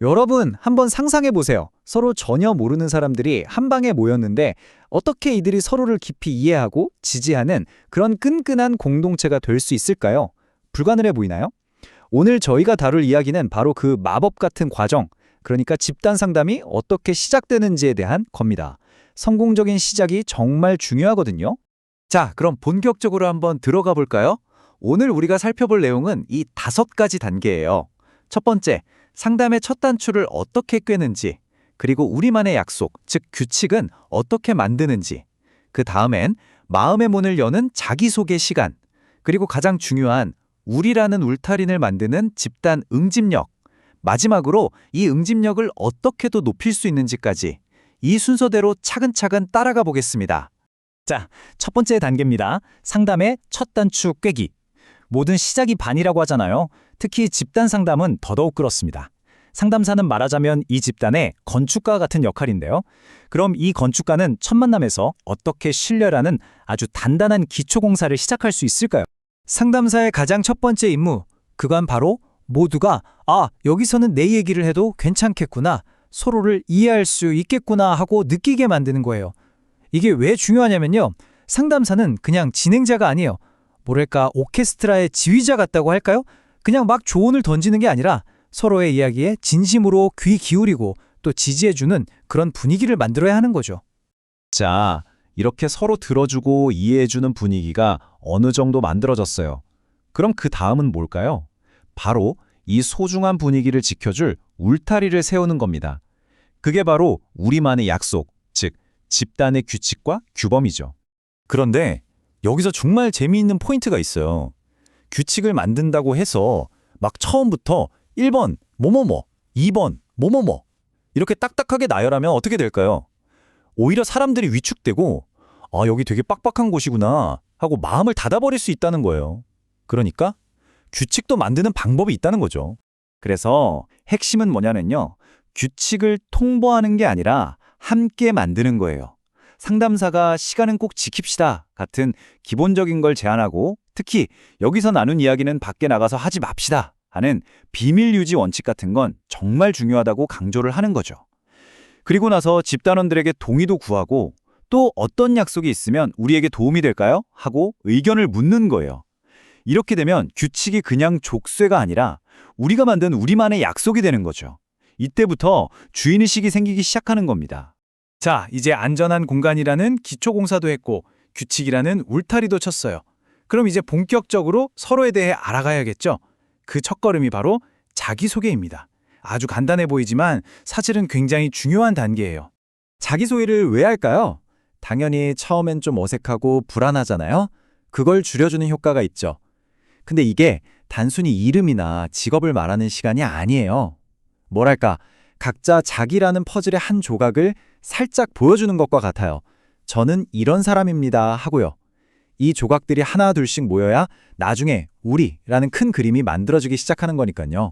여러분, 한번 상상해 보세요. 서로 전혀 모르는 사람들이 한 방에 모였는데 어떻게 이들이 서로를 깊이 이해하고 지지하는 그런 끈끈한 공동체가 될 수 있을까요? 불가능해 보이나요? 오늘 저희가 다룰 이야기는 바로 그 마법 같은 과정, 그러니까 집단 상담이 어떻게 시작되는지에 대한 겁니다. 성공적인 시작이 정말 중요하거든요. 자, 그럼 본격적으로 한번 들어가 볼까요? 오늘 우리가 살펴볼 내용은 이 5가지 단계예요. 첫 번째, 상담의 첫 단추를 어떻게 꿰는지, 그리고 우리만의 약속, 즉 규칙은 어떻게 만드는지, 그 다음엔 마음의 문을 여는 자기소개 시간, 그리고 가장 중요한 우리라는 울타리를 만드는 집단 응집력, 마지막으로 이 응집력을 어떻게 더 높일 수 있는지까지 이 순서대로 차근차근 따라가 보겠습니다. 자, 첫 번째 단계입니다. 상담의 첫 단추 꿰기. 모든 시작이 반이라고 하잖아요. 특히 집단 상담은 더더욱 그렇습니다. 상담사는 말하자면 이 집단의 건축가 같은 역할인데요. 그럼 이 건축가는 첫 만남에서 어떻게 신뢰라는 아주 단단한 기초공사를 시작할 수 있을까요? 상담사의 가장 첫 번째 임무, 그건 바로 모두가 여기서는 내 얘기를 해도 괜찮겠구나, 서로를 이해할 수 있겠구나 하고 느끼게 만드는 거예요. 이게 왜 중요하냐면요. 상담사는 그냥 진행자가 아니에요. 뭐랄까, 오케스트라의 지휘자 같다고 할까요? 그냥 막 조언을 던지는 게 아니라 서로의 이야기에 진심으로 귀 기울이고 또 지지해주는 그런 분위기를 만들어야 하는 거죠. 자, 이렇게 서로 들어주고 이해해주는 분위기가 어느 정도 만들어졌어요. 그럼 그 다음은 뭘까요? 바로 이 소중한 분위기를 지켜줄 울타리를 세우는 겁니다. 그게 바로 우리만의 약속, 즉 집단의 규칙과 규범이죠. 그런데 여기서 정말 재미있는 포인트가 있어요. 규칙을 만든다고 해서 막 처음부터 1번 뭐뭐뭐, 2번 뭐뭐뭐 이렇게 딱딱하게 나열하면 어떻게 될까요? 오히려 사람들이 위축되고 여기 되게 빡빡한 곳이구나 하고 마음을 닫아버릴 수 있다는 거예요. 그러니까 규칙도 만드는 방법이 있다는 거죠. 그래서 핵심은 뭐냐면요. 규칙을 통보하는 게 아니라 함께 만드는 거예요. 상담사가 시간은 꼭 지킵시다 같은 기본적인 걸 제안하고, 특히 여기서 나눈 이야기는 밖에 나가서 하지 맙시다 하는 비밀 유지 원칙 같은 건 정말 중요하다고 강조를 하는 거죠. 그리고 나서 집단원들에게 동의도 구하고, 또 어떤 약속이 있으면 우리에게 도움이 될까요? 하고 의견을 묻는 거예요. 이렇게 되면 규칙이 그냥 족쇄가 아니라 우리가 만든 우리만의 약속이 되는 거죠. 이때부터 주인의식이 생기기 시작하는 겁니다. 자, 이제 안전한 공간이라는 기초공사도 했고 규칙이라는 울타리도 쳤어요. 그럼 이제 본격적으로 서로에 대해 알아가야겠죠? 그 첫걸음이 바로 자기소개입니다. 아주 간단해 보이지만 사실은 굉장히 중요한 단계예요. 자기소개를 왜 할까요? 당연히 처음엔 좀 어색하고 불안하잖아요. 그걸 줄여주는 효과가 있죠. 근데 이게 단순히 이름이나 직업을 말하는 시간이 아니에요. 뭐랄까, 각자 자기라는 퍼즐의 한 조각을 살짝 보여주는 것과 같아요. 저는 이런 사람입니다 하고요. 이 조각들이 하나 둘씩 모여야 나중에 우리라는 큰 그림이 만들어지기 시작하는 거니까요.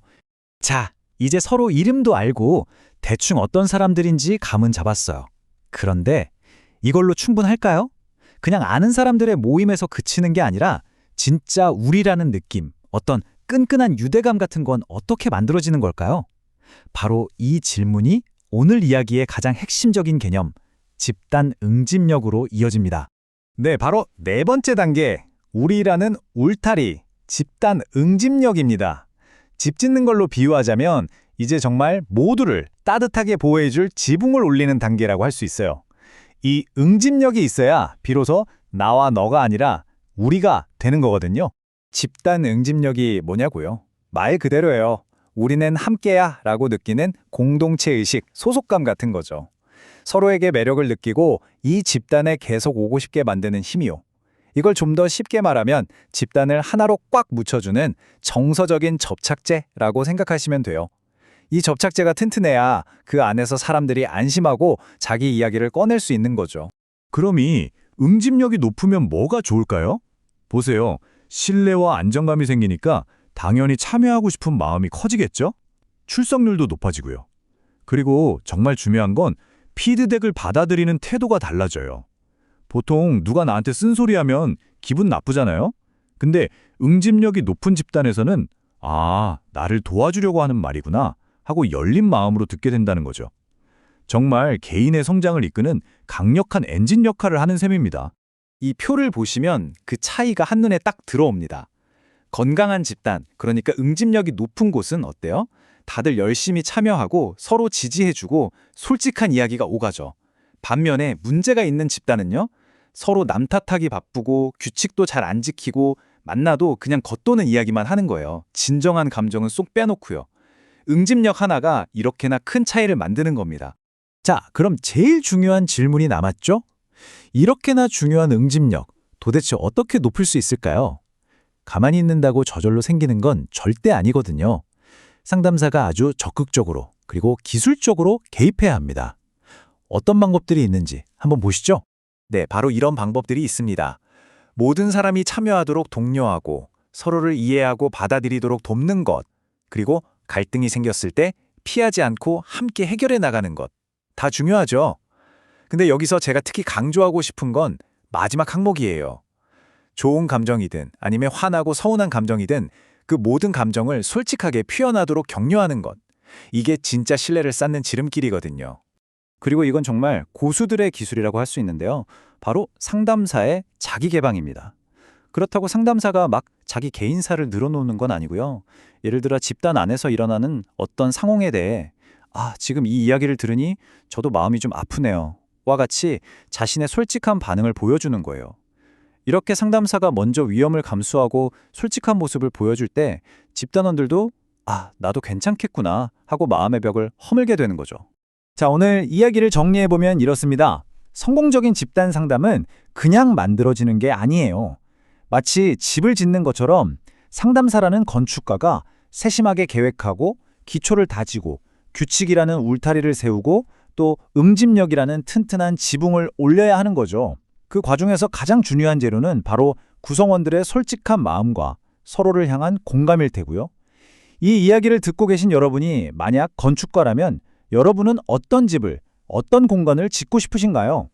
자, 이제 서로 이름도 알고 대충 어떤 사람들인지 감은 잡았어요. 그런데 이걸로 충분할까요? 그냥 아는 사람들의 모임에서 그치는 게 아니라 진짜 우리라는 느낌, 어떤 끈끈한 유대감 같은 건 어떻게 만들어지는 걸까요? 바로 이 질문이 오늘 이야기의 가장 핵심적인 개념, 집단 응집력으로 이어집니다. 네, 바로 네 번째 단계, 우리라는 울타리, 집단 응집력입니다. 집 짓는 걸로 비유하자면 이제 정말 모두를 따뜻하게 보호해줄 지붕을 올리는 단계라고 할 수 있어요. 이 응집력이 있어야 비로소 나와 너가 아니라 우리가 되는 거거든요. 집단 응집력이 뭐냐고요? 말 그대로예요. 우리는 함께야 라고 느끼는 공동체의식, 소속감 같은 거죠. 서로에게 매력을 느끼고 이 집단에 계속 오고 싶게 만드는 힘이요. 이걸 좀 더 쉽게 말하면 집단을 하나로 꽉 묻혀주는 정서적인 접착제라고 생각하시면 돼요. 이 접착제가 튼튼해야 그 안에서 사람들이 안심하고 자기 이야기를 꺼낼 수 있는 거죠. 그럼 이 응집력이 높으면 뭐가 좋을까요? 보세요. 신뢰와 안정감이 생기니까 당연히 참여하고 싶은 마음이 커지겠죠? 출석률도 높아지고요. 그리고 정말 중요한 건 피드백을 받아들이는 태도가 달라져요. 보통 누가 나한테 쓴소리하면 기분 나쁘잖아요? 근데 응집력이 높은 집단에서는 나를 도와주려고 하는 말이구나 하고 열린 마음으로 듣게 된다는 거죠. 정말 개인의 성장을 이끄는 강력한 엔진 역할을 하는 셈입니다. 이 표를 보시면 그 차이가 한눈에 딱 들어옵니다. 건강한 집단, 그러니까 응집력이 높은 곳은 어때요? 다들 열심히 참여하고 서로 지지해주고 솔직한 이야기가 오가죠. 반면에 문제가 있는 집단은요? 서로 남 탓하기 바쁘고 규칙도 잘 안 지키고 만나도 그냥 겉도는 이야기만 하는 거예요. 진정한 감정은 쏙 빼놓고요. 응집력 하나가 이렇게나 큰 차이를 만드는 겁니다. 자, 그럼 제일 중요한 질문이 남았죠? 이렇게나 중요한 응집력, 도대체 어떻게 높일 수 있을까요? 가만히 있는다고 저절로 생기는 건 절대 아니거든요. 상담사가 아주 적극적으로 그리고 기술적으로 개입해야 합니다. 어떤 방법들이 있는지 한번 보시죠. 네, 바로 이런 방법들이 있습니다. 모든 사람이 참여하도록 독려하고 서로를 이해하고 받아들이도록 돕는 것, 그리고 갈등이 생겼을 때 피하지 않고 함께 해결해 나가는 것. 다 중요하죠. 근데 여기서 제가 특히 강조하고 싶은 건 마지막 항목이에요. 좋은 감정이든 아니면 화나고 서운한 감정이든 그 모든 감정을 솔직하게 표현하도록 격려하는 것. 이게 진짜 신뢰를 쌓는 지름길이거든요. 그리고 이건 정말 고수들의 기술이라고 할 수 있는데요. 바로 상담사의 자기 개방입니다. 그렇다고 상담사가 막 자기 개인사를 늘어놓는 건 아니고요. 예를 들어 집단 안에서 일어나는 어떤 상황에 대해 지금 이 이야기를 들으니 저도 마음이 좀 아프네요. 와 같이 자신의 솔직한 반응을 보여주는 거예요. 이렇게 상담사가 먼저 위험을 감수하고 솔직한 모습을 보여줄 때 집단원들도 나도 괜찮겠구나 하고 마음의 벽을 허물게 되는 거죠. 자, 오늘 이야기를 정리해보면 이렇습니다. 성공적인 집단 상담은 그냥 만들어지는 게 아니에요. 마치 집을 짓는 것처럼 상담사라는 건축가가 세심하게 계획하고 기초를 다지고 규칙이라는 울타리를 세우고 또 응집력이라는 튼튼한 지붕을 올려야 하는 거죠. 그 과정에서 가장 중요한 재료는 바로 구성원들의 솔직한 마음과 서로를 향한 공감일 테고요. 이 이야기를 듣고 계신 여러분이 만약 건축가라면 여러분은 어떤 집을, 어떤 공간을 짓고 싶으신가요?